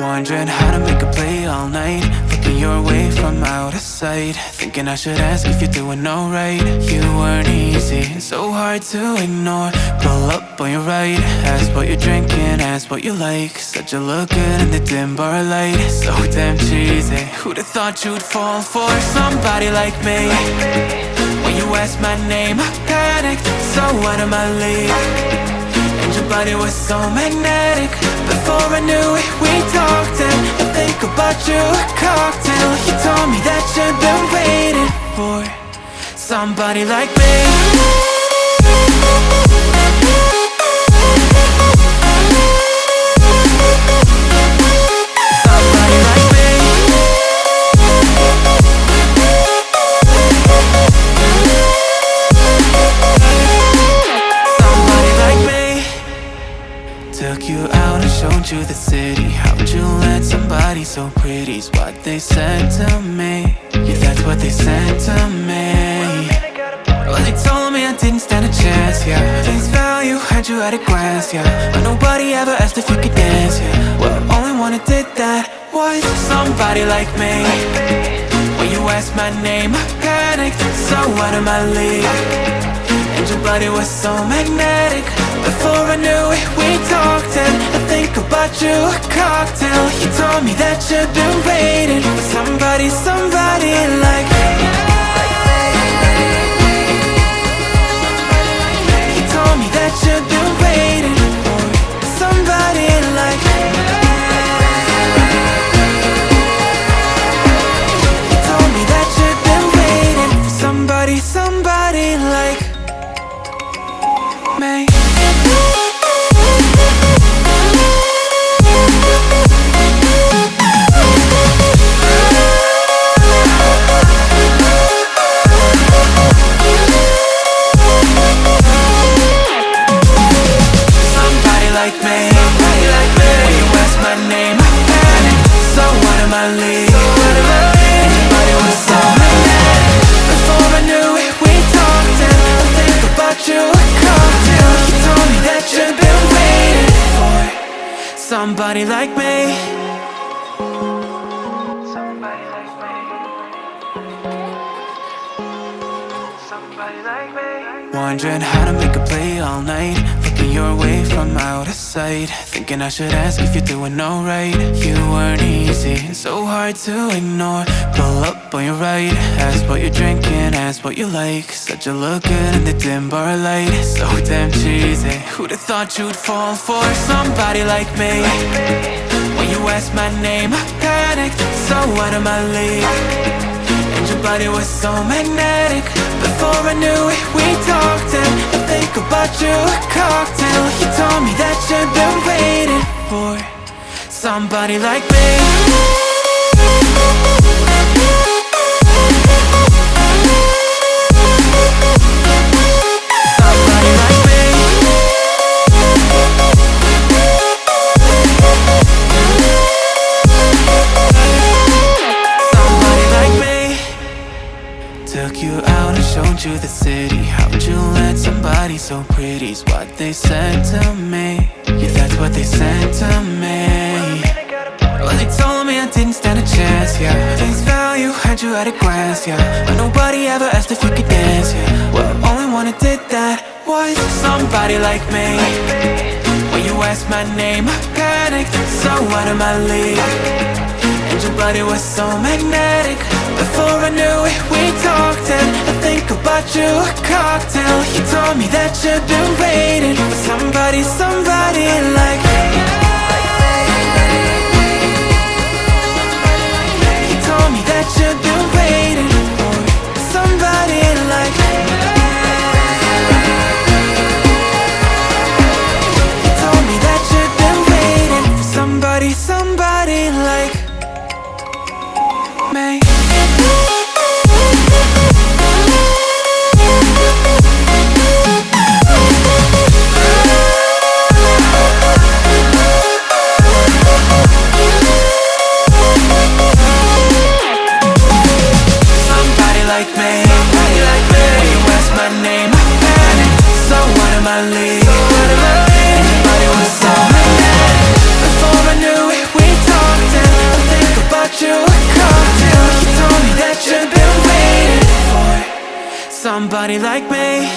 Wondering how to make a play all night, looking your way from out of sight, thinking I should ask if you're doing alright. You weren't easy, so hard to ignore. Pull up on your right, ask what you're drinking, ask what you like. Said you look good in the dim bar light, so damn cheesy. Who'd have thought you'd fall for somebody like me? When you asked my name, I panicked, so out of my league. And your body was so magnetic. Before I knew it, we talked, and I think about you a cocktail. You told me that you've been waiting for somebody like me. Took you out and showed you the city. How'd you let somebody so pretty's what they said to me? Yeah, that's what they said to me. Well, they told me I didn't stand a chance, yeah. Face value, had you at a glance, yeah. But nobody ever asked if you could dance, yeah. Well, only one who did that was somebody like me. When you asked my name, I panicked, so out of my league. And your body was so magnetic. Before I knew it, we talked, and I think about you a cocktail. You told me that you've been waiting for somebody like me. You told me that you've been waiting for somebody like me. You told me that you've been waiting for somebody like me. Somebody like me. Somebody like me. Somebody like me. Wondering how to make a play all night, looking your way from out of sight, thinking I should ask if you're doing alright. You weren't easy, so hard to ignore. Pull up on your right, ask what you're drinking, ask what you like. Said you look good in the dim bar light, so damn cheesy. Who'd have thought you'd fall for somebody like me? When you asked my name, I panicked, so out of my league. And your body was so magnetic. Before I knew it, we talked, and I think about you a cocktail. You told me that you've been waiting for somebody like me. Took you out and showed you the city. How'd you let somebody so pretty's what they said to me? Yeah, that's what they said to me. Well, they told me I didn't stand a chance, yeah. Face value, had you at a glance, yeah. But nobody ever asked if you could dance, yeah. Well, only one who did that was somebody like me. When you asked my name, I panicked, so out of my league. And your body was so magnetic. Before I knew it, we talked, and I think about you a cocktail. You told me that you've been waiting for somebody like me. You told me that you've been waiting for somebody like me. You told me that you've been waiting for somebody like me. somebody like me.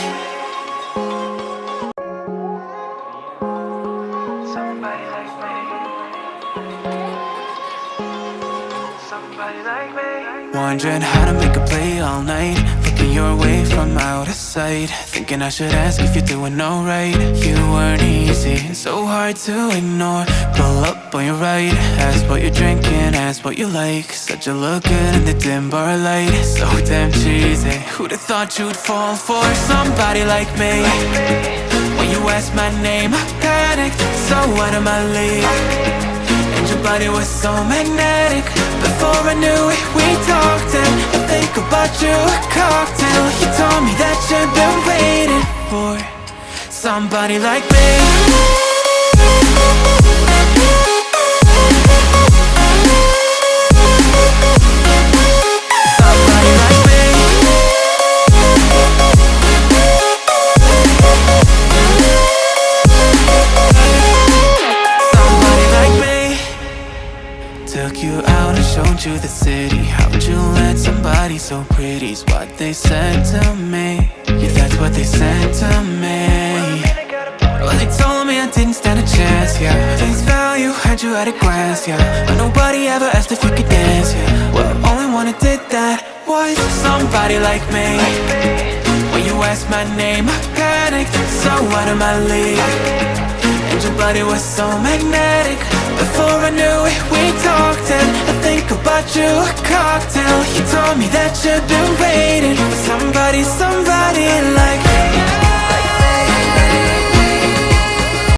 Somebody like me. Somebody like me. Wondering how to make a play all night, looking your way from out of sight, thinking I should ask if you're doing alright. You weren't easy, so hard to ignore. Pull up on your right, ask what you're drinking, ask what you like. Said you look good in the dim bar light, so damn cheesy. Who'd have thought you'd fall for somebody like me? When you asked my name, I panicked, so out of my league. And your body was so magnetic. Before I knew it, we talked, and I think about you a cocktail. You told me that you've been waiting for somebody like me. Somebody like me. Somebody like me. Took you out and showed you the city. How'd you let somebody so pretty's what they said to me? Yeah, that's what they said to me. Well, they told me I didn't stand a chance, yeah. Face value, had you at a glance, yeah. But nobody ever asked if you could dance, yeah. Well, only one who did that was somebody like me. When you asked my name, I panicked, so out of my league. And your body was so magnetic. Before I knew it, we talked, and I think about you a cocktail. You told me that you've been waiting for somebody, somebody